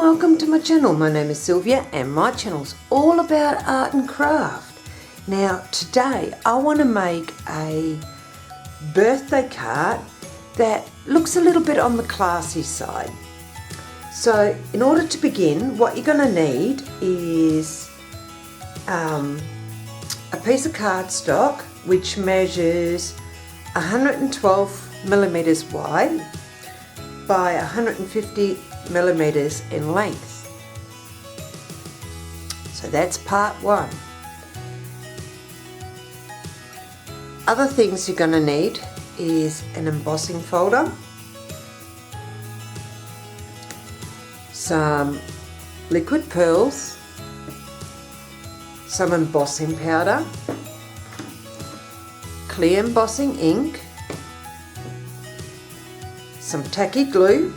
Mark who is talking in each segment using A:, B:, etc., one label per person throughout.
A: welcome to my channel. My name is Sylvia and my channel's all about art and craft. Now today I want to make a birthday card that looks a little bit on the classy side. So in order to begin, what you're going to need is a piece of cardstock which measures 112 millimeters wide by 150 millimeters in length. So that's part one. Other things you're going to need is an embossing folder, some liquid pearls, some embossing powder, clear embossing ink, some tacky glue,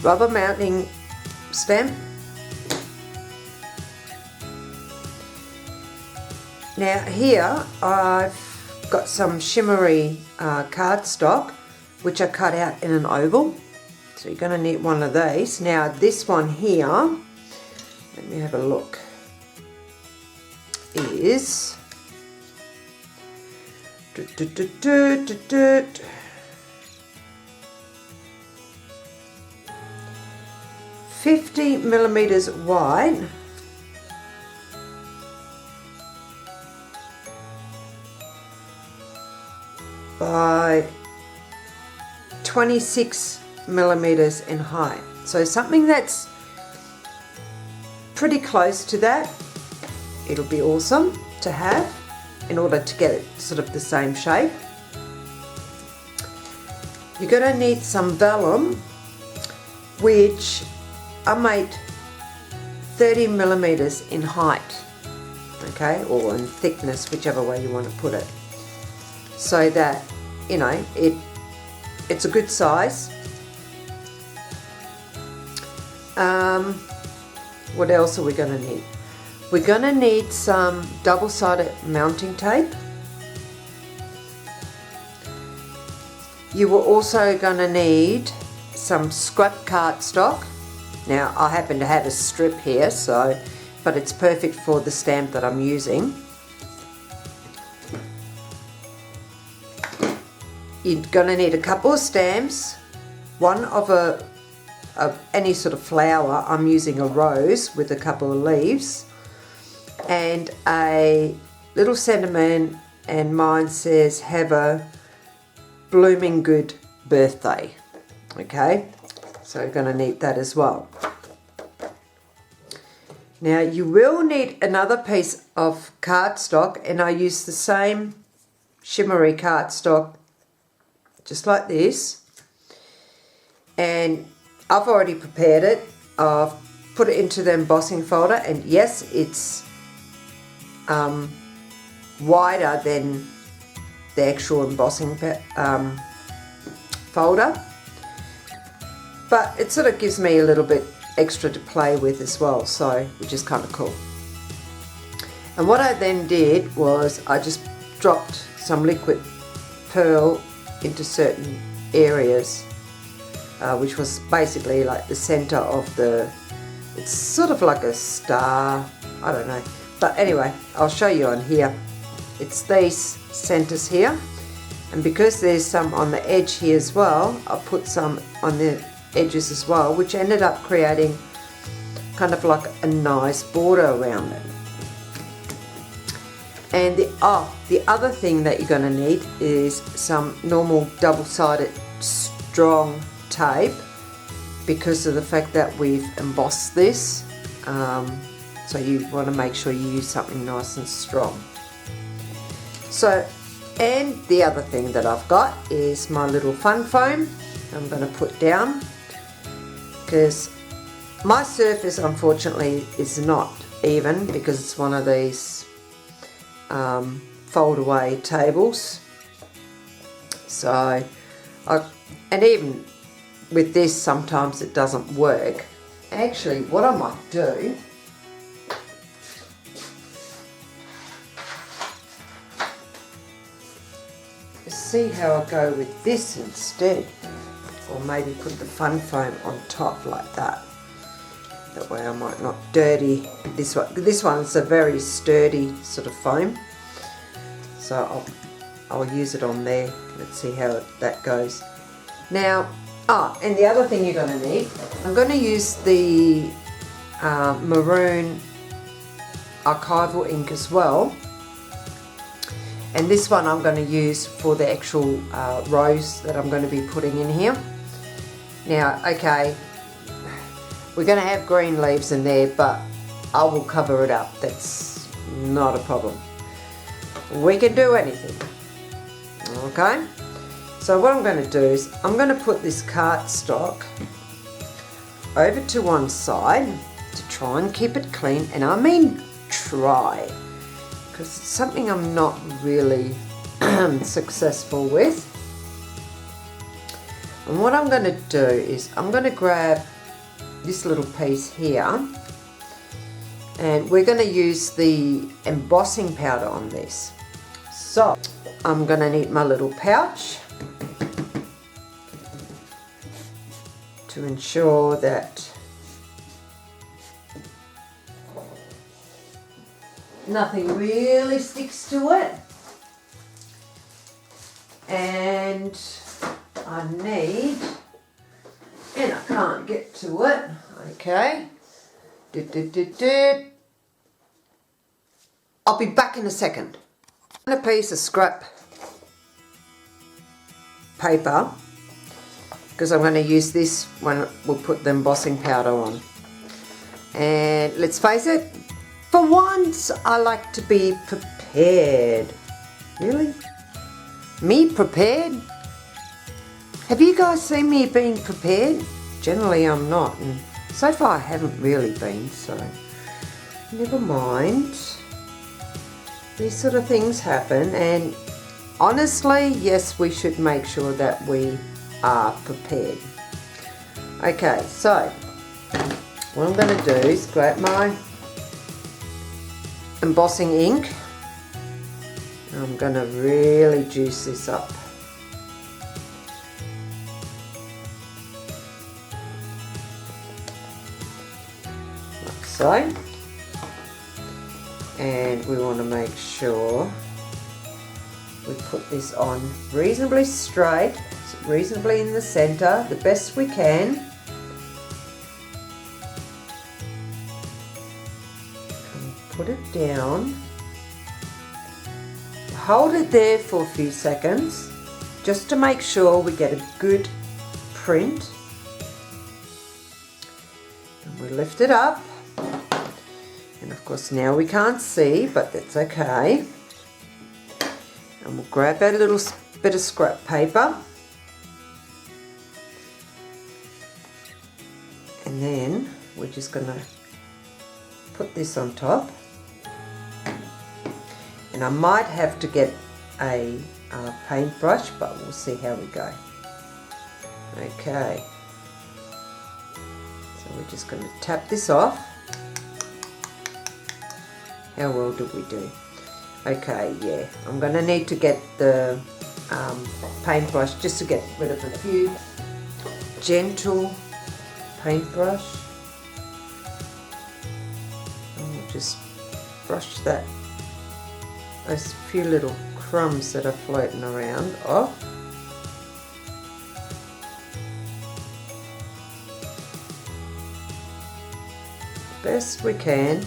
A: rubber mounting stamp. Now here I've got some shimmery cardstock which I cut out in an oval. So you're going to need one of these. Now this one here, let me have a look, is 50 millimeters wide by 26 millimeters in height. So something that's pretty close to that, it'll be awesome to have in order to get it sort of the same shape. You're going to need some vellum, which I made 30 millimeters in height, okay, or in thickness, whichever way you want to put it, so that, you know, it's a good size. What else are we going to need? We're going to need some double-sided mounting tape. You were also going to need some scrap cardstock. Now I happen to have a strip here, so, but it's perfect for the stamp that I'm using. You're going to need a couple of stamps, one of any sort of flower. I'm using a rose with a couple of leaves, and a little sentiment, and mine says have a blooming good birthday. Okay, so you're going to need that as well. Now you will need another piece of cardstock, and I use the same shimmery cardstock just like this, and I've already prepared it. I've put it into the embossing folder, and yes, it's wider than the actual embossing folder, but it sort of gives me a little bit extra to play with as well, so which is kind of cool. And what I then did was I just dropped some liquid pearl into certain areas, which was basically like the center of the, it's sort of like a star, I don't know, but anyway, I'll show you on here. It's these centers here, and because there's some on the edge here as well, I put some on the edges as well, which ended up creating kind of like a nice border around it. And the other thing that you're going to need is some normal double-sided strong tape, because of the fact that we've embossed this, so you want to make sure you use something nice and strong. So, and the other thing that I've got is my little fun foam I'm going to put down, because my surface unfortunately is not even, because it's one of these fold away tables. So and even with this sometimes it doesn't work. Actually, what I might do is see how I go with this instead. Or maybe put the fun foam on top like that. That way I might not dirty this one. This one's a very sturdy sort of foam. So I'll use it on there. Let's see how that goes. Now, and the other thing you're going to need, I'm going to use the maroon archival ink as well. And this one I'm going to use for the actual rose that I'm going to be putting in here. Now, okay, we're going to have green leaves in there, but I will cover it up. That's not a problem. We can do anything. Okay, so what I'm going to do is I'm going to put this cardstock over to one side to try and keep it clean, and I mean try, because it's something I'm not really successful with. And what I'm going to do is I'm going to grab this little piece here, and we're going to use the embossing powder on this. So I'm going to need my little pouch to ensure that nothing really sticks to it. And I need, and I can't get to it, okay. I'll be back in a second. A piece of scrap paper, because I'm going to use this when we'll put the embossing powder on. And let's face it, for once I like to be prepared. Really? Me prepared? Have you guys seen me being prepared? Generally I'm not, and so far I haven't really been, so never mind. These sort of things happen, and honestly, yes, we should make sure that we are prepared. Okay, so what I'm going to do is grab my embossing ink. I'm going to really juice this up. Like so. And we want to make sure we put this on reasonably straight, reasonably in the center, the best we can. And put it down. Hold it there for a few seconds, just to make sure we get a good print. And we lift it up. And of course now we can't see, but that's okay. And we'll grab a little bit of scrap paper. And then we're just going to put this on top. And I might have to get a paintbrush, but we'll see how we go. Okay. So we're just going to tap this off. How well did we do? Okay, yeah. I'm going to need to get the paintbrush just to get rid of a few. Gentle paintbrush. And we'll just brush those few little crumbs that are floating around off. Best we can.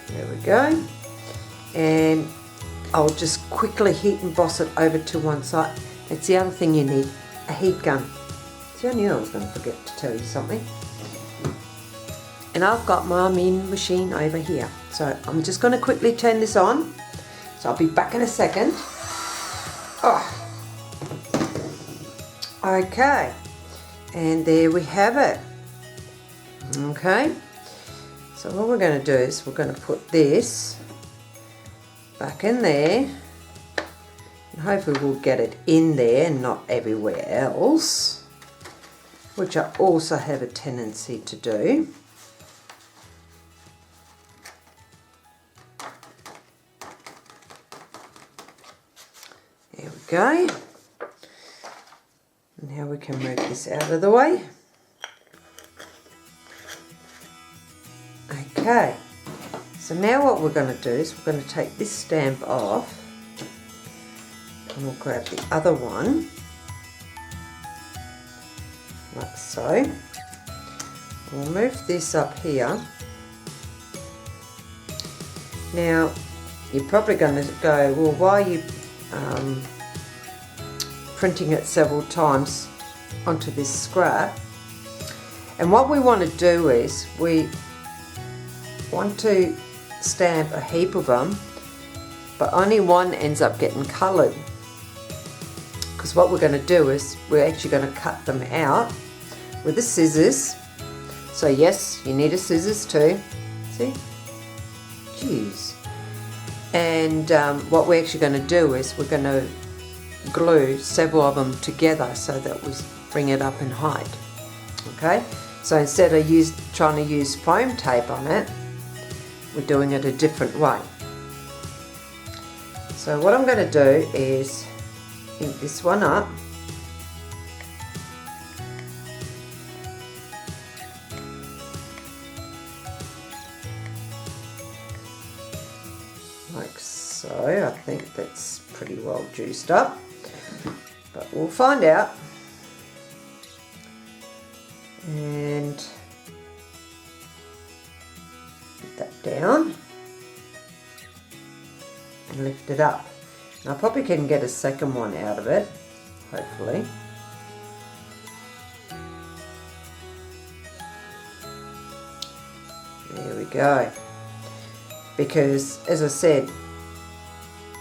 A: There we go. And I'll just quickly heat emboss it over to one side. That's the other thing you need, a heat gun. See, I knew I was going to forget to tell you something. And I've got my mean machine over here. So I'm just going to quickly turn this on. So I'll be back in a second. Oh. Okay. And there we have it. Okay. So what we're going to do is we're going to put this back in there. And hopefully we'll get it in there and not everywhere else, which I also have a tendency to do. go. Now we can move this out of the way. Okay, so now what we're going to do is we're going to take this stamp off and we'll grab the other one, like so. We'll move this up here. Now, you're probably going to go, well, why are you printing it several times onto this scrap? And what we want to do is we want to stamp a heap of them, but only one ends up getting coloured. Because what we're going to do is we're actually going to cut them out with the scissors. So yes, you need a scissors too. See? Jeez. And what we're actually going to do is we're going to glue several of them together so that we bring it up in height. Okay? So instead of trying to use foam tape on it, we're doing it a different way. So what I'm going to do is ink this one up. Like so. I think that's pretty well juiced up, but we'll find out. And put that down and lift it up. And I probably can get a second one out of it, hopefully. There we go. Because as I said,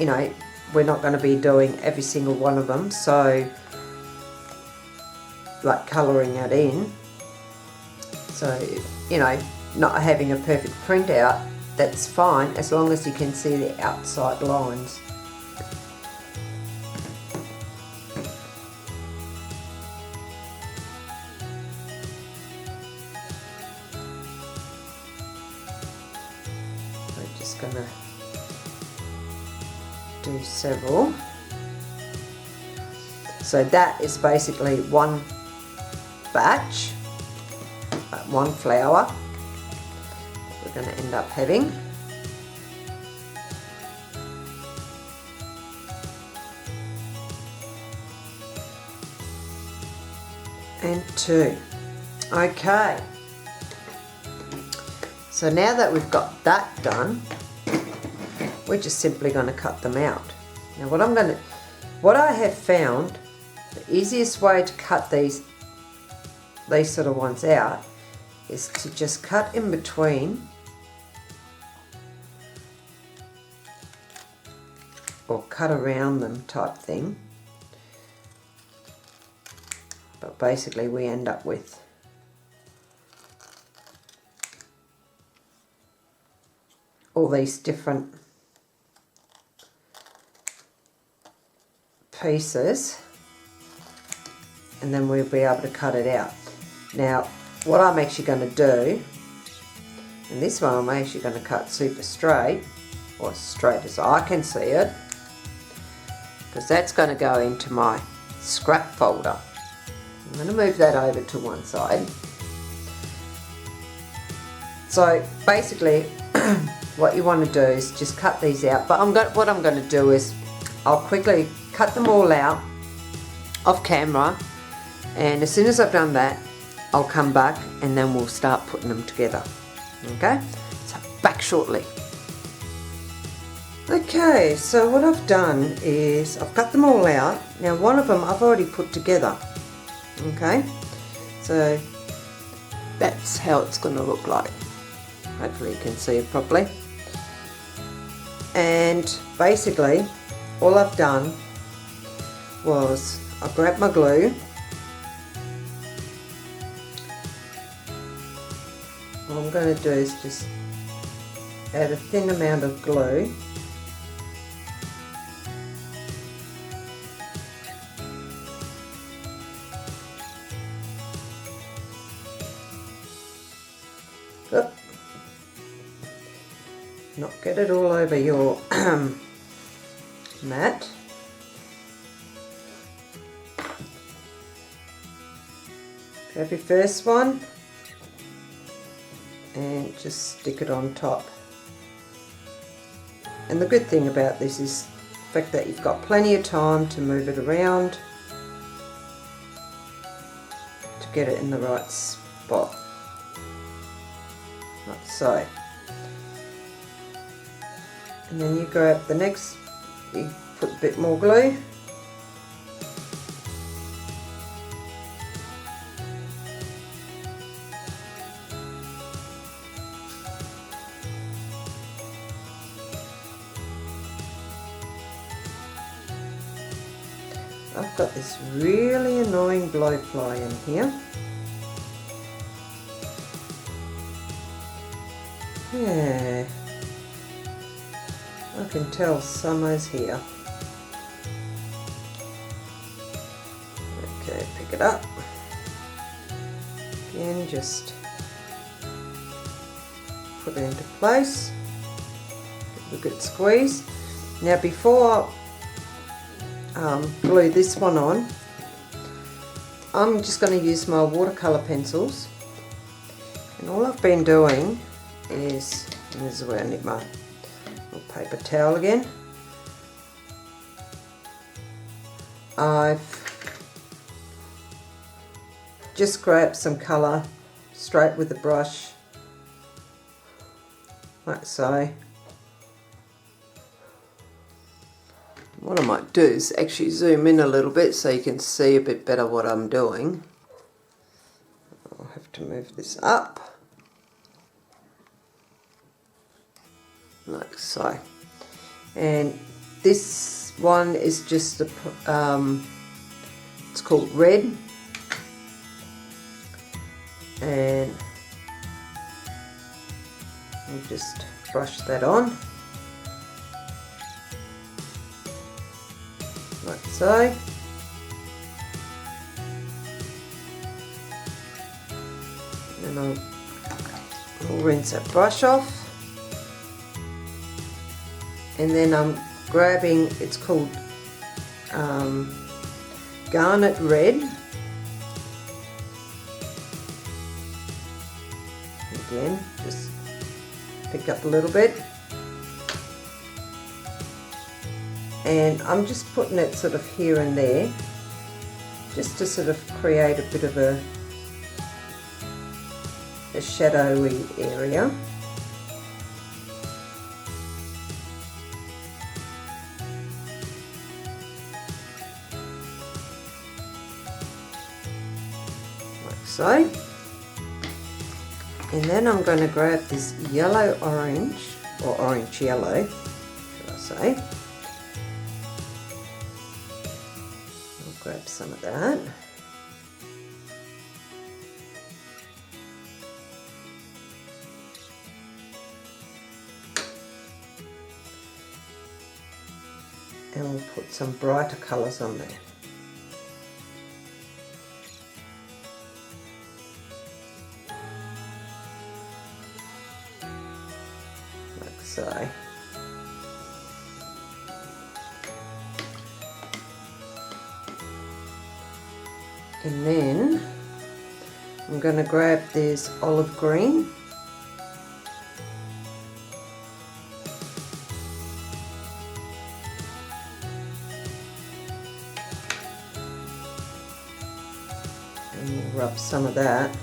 A: you know, we're not going to be doing every single one of them, so like colouring it in. So, you know, not having a perfect printout, that's fine as long as you can see the outside lines. We're just going to do several. So that is basically one batch, one flower we're going to end up having. And two. Okay. So now that we've got that done, we're just simply going to cut them out. Now what I have found, the easiest way to cut these sort of ones out is to just cut in between, or cut around them type thing. But basically we end up with all these different pieces, and then we'll be able to cut it out. Now what I'm actually going to do, and this one I'm actually going to cut super straight, or straight as I can see it, because that's going to go into my scrap folder. I'm going to move that over to one side. So basically what you want to do is just cut these out, but what I'm going to do is I'll quickly cut them all out off camera, and as soon as I've done that I'll come back and then we'll start putting them together. Okay, so back shortly. Okay, so what I've done is I've cut them all out. Now one of them I've already put together. Okay, so that's how it's going to look like. Hopefully you can see it properly. And basically all I've done was I grabbed my glue. What I'm going to do is just add a thin amount of glue. Oop. Not get it all over your mat. Grab your first one and just stick it on top. And the good thing about this is the fact that you've got plenty of time to move it around to get it in the right spot, like so. And then you grab the next, you put a bit more glue. I've got this really annoying blowfly in here. Yeah, I can tell summer's here. Okay, pick it up. Again, just put it into place. Give it a good squeeze. Now before I glue this one on, I'm just going to use my watercolour pencils, and all I've been doing is, and this is where I need my little paper towel again, I've just grabbed some colour straight with the brush, like so. What I might do is actually zoom in a little bit so you can see a bit better what I'm doing. I'll have to move this up, like so. And this one is just a, it's called red, and we'll just brush that on. Like so. And I'll rinse that brush off. And then I'm grabbing, it's called Garnet Red. Again, just pick up a little bit. And I'm just putting it sort of here and there, just to sort of create a bit of a shadowy area. Like so. And then I'm going to grab this yellow orange, or orange yellow, should I say. Grab some of that. And we'll put some brighter colours on there. Like so. And then I'm going to grab this olive green, and we'll rub some of that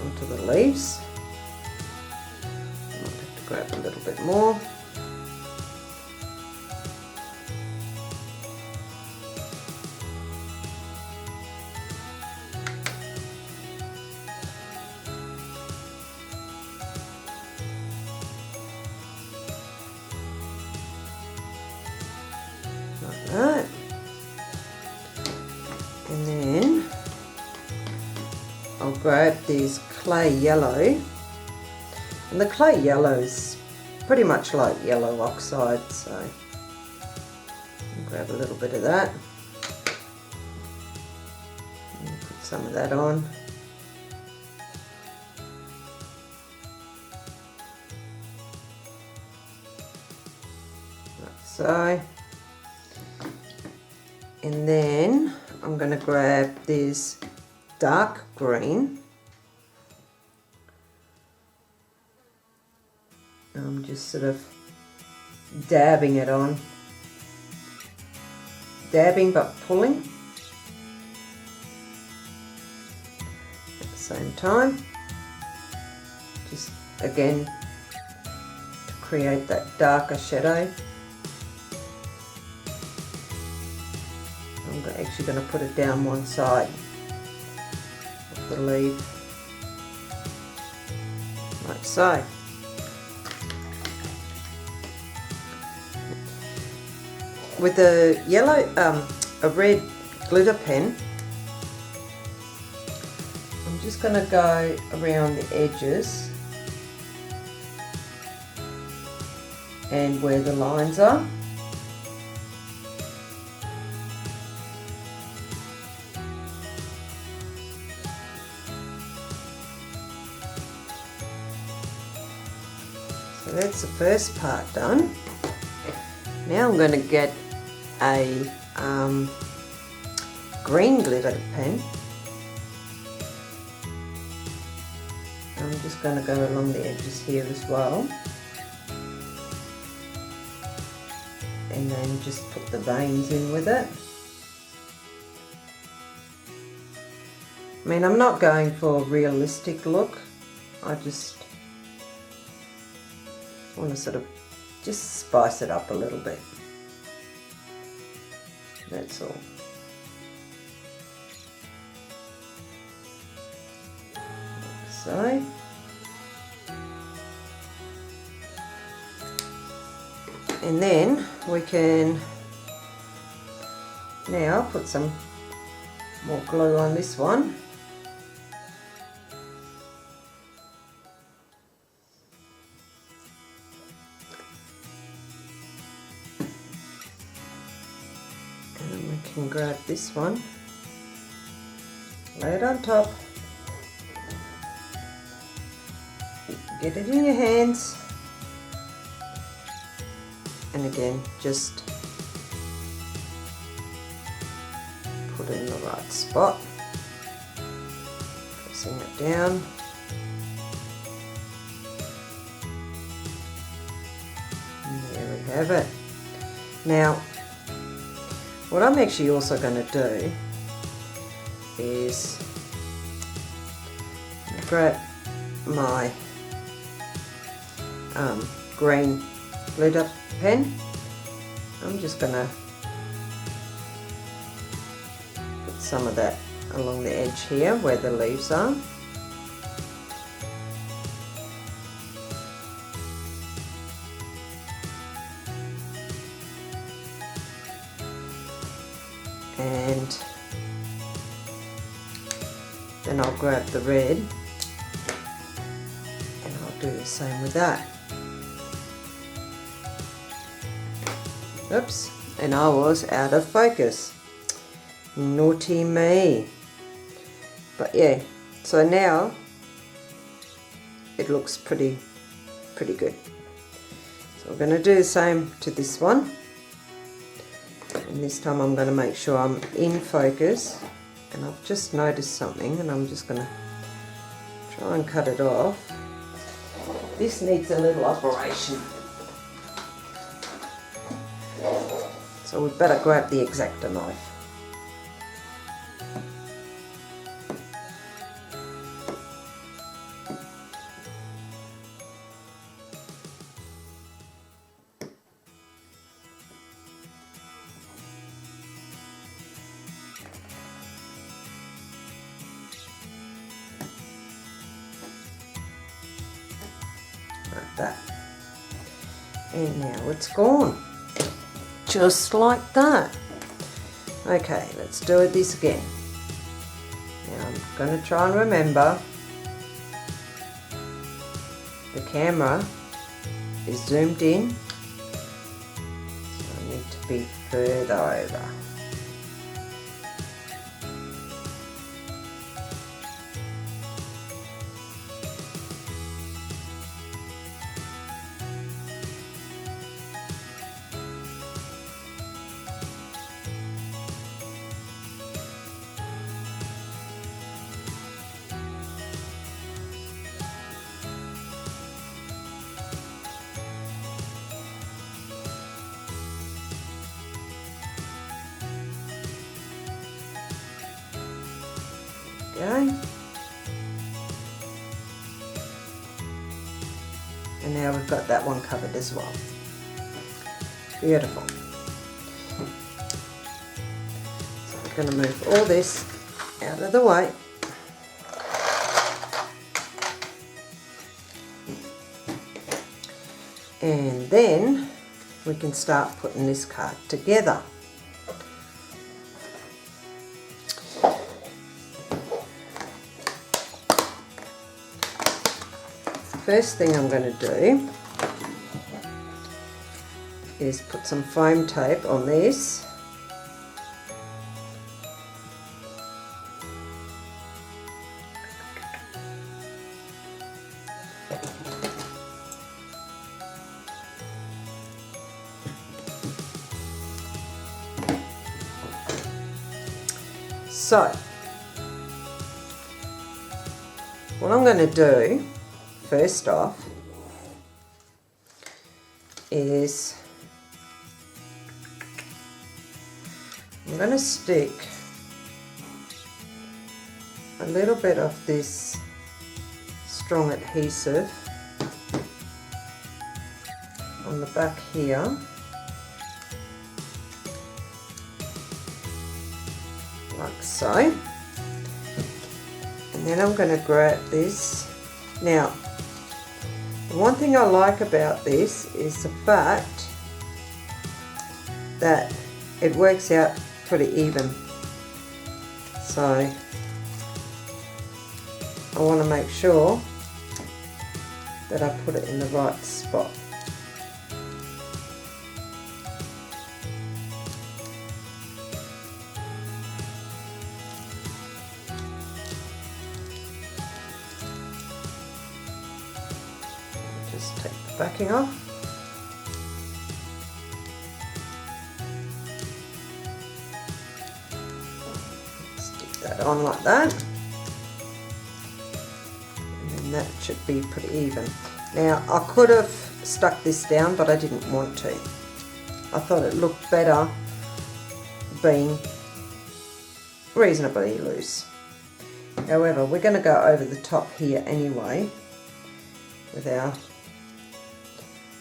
A: onto the leaves. I might have to grab a little bit more. Right. And then I'll grab this clay yellow, and the clay yellow is pretty much like yellow oxide, so I'll grab a little bit of that and put some of that on. Like so. And then I'm going to grab this dark green. I'm just sort of dabbing it on. Dabbing but pulling at the same time. Just again to create that darker shadow. I'm actually going to put it down one side of the leaf, like so. With a yellow, a red glitter pen, I'm just going to go around the edges and where the lines are. So that's the first part done. Now I'm going to get a green glitter pen. I'm just going to go along the edges here as well, and then just put the veins in with it. I mean, I'm not going for a realistic look, I just want to sort of just spice it up a little bit. That's all. Like so. And then we can now put some more glue on this one. And grab this one, lay it on top, get it in your hands, and again just put it in the right spot, pressing it down. And there we have it. Now what I'm actually also going to do is grab my green glitter pen. I'm just going to put some of that along the edge here where the leaves are. And then I'll grab the red and I'll do the same with that. Oops, and I was out of focus. Naughty me. But yeah, so now it looks pretty good. So we're going to do the same to this one. And this time I'm going to make sure I'm in focus, and I've just noticed something and I'm just going to try and cut it off. This needs a little operation, so we'd better grab the X-Acto knife. Like that. And now it's gone. Just like that. Okay, let's do this again. Now I'm going to try and remember the camera is zoomed in, so I need to be further over. go. And now we've got that one covered as well. Beautiful. So we're going to move all this out of the way. And then we can start putting this card together. First thing I'm going to do is put some foam tape on this. So, what I'm going to do first off is I'm going to stick a little bit of this strong adhesive on the back here, like so, and then I'm going to grab this. Now, one thing I like about this is the fact that it works out pretty even. So I want to make sure that I put it in the right spot. Just take the backing off. Stick that on like that. And then that should be pretty even. Now I could have stuck this down, but I didn't want to. I thought it looked better being reasonably loose. However, we're going to go over the top here anyway with our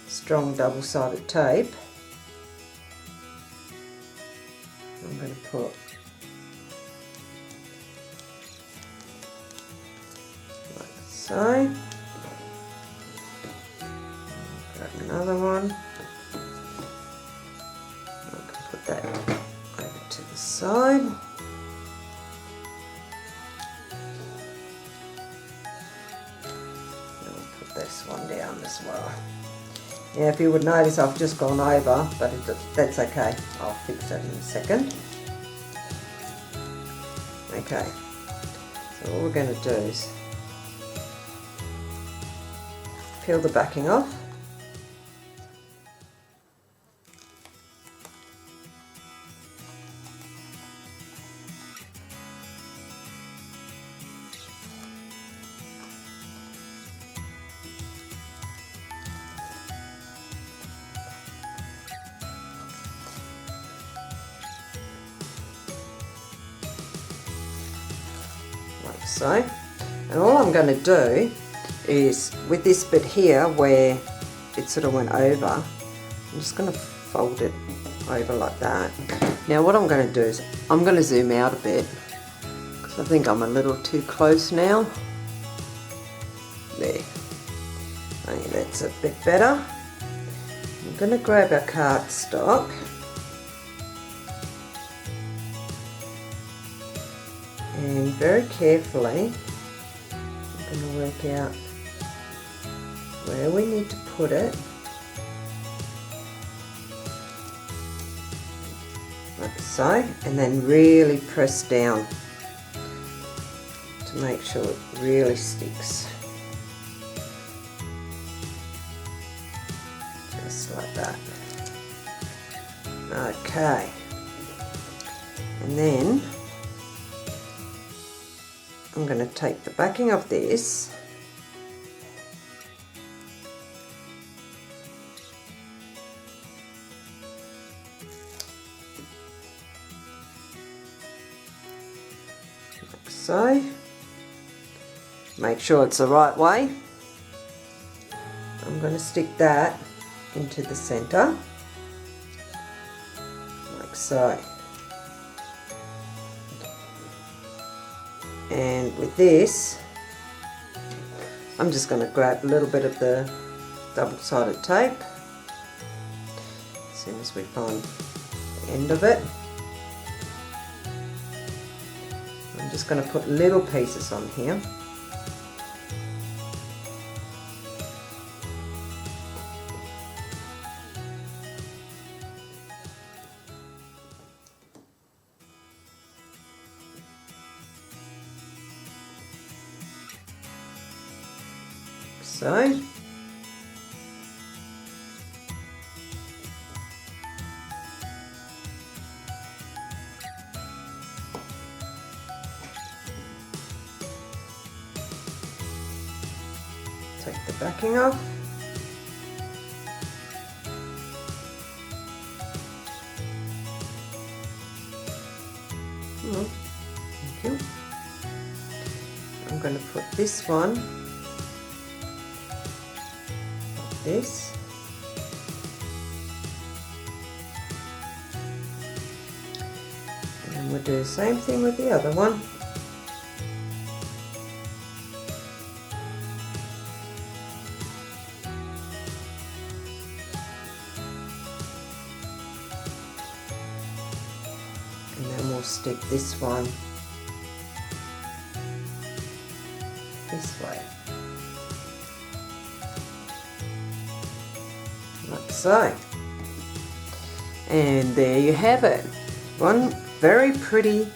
A: strong double-sided tape. I'm going to put like so. Grab another one. I can put that over to the side. This one down as well. Yeah, if you would notice, I've just gone over, but that's okay. I'll fix that in a second. Okay, so all we're going to do is peel the backing off. So, and all I'm going to do is with this bit here where it sort of went over, I'm just going to fold it over like that. Now what I'm going to do is I'm going to zoom out a bit because I think I'm a little too close now. There, I think that's a bit better. I'm going to grab our cardstock. And very carefully, I'm going to work out where we need to put it, like so, and then really press down to make sure it really sticks. Just like that. Okay. And then I'm going to take the backing of this like so, Make sure it's the right way. I'm going to stick that into the centre, like so. And with this, I'm just going to grab a little bit of the double-sided tape as soon as we find the end of it. I'm just going to put little pieces on here. So. Take the backing off. Thank you. I'm going to put this one like this. And then we'll do the same thing with the other one. And then we'll stick this one this way, like so. And there you have it. One very pretty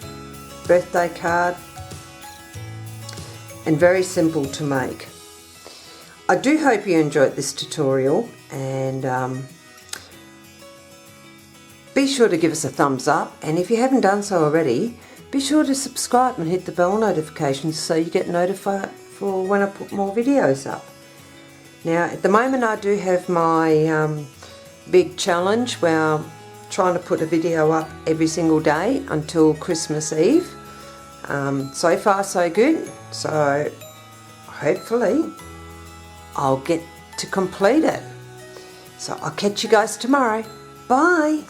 A: birthday card and very simple to make. I do hope you enjoyed this tutorial, and be sure to give us a thumbs up, and if you haven't done so already, be sure to subscribe and hit the bell notifications so you get notified for when I put more videos up. Now at the moment I do have my big challenge where I'm trying to put a video up every single day until Christmas Eve. So far so good, so hopefully I'll get to complete it. So I'll catch you guys tomorrow. Bye!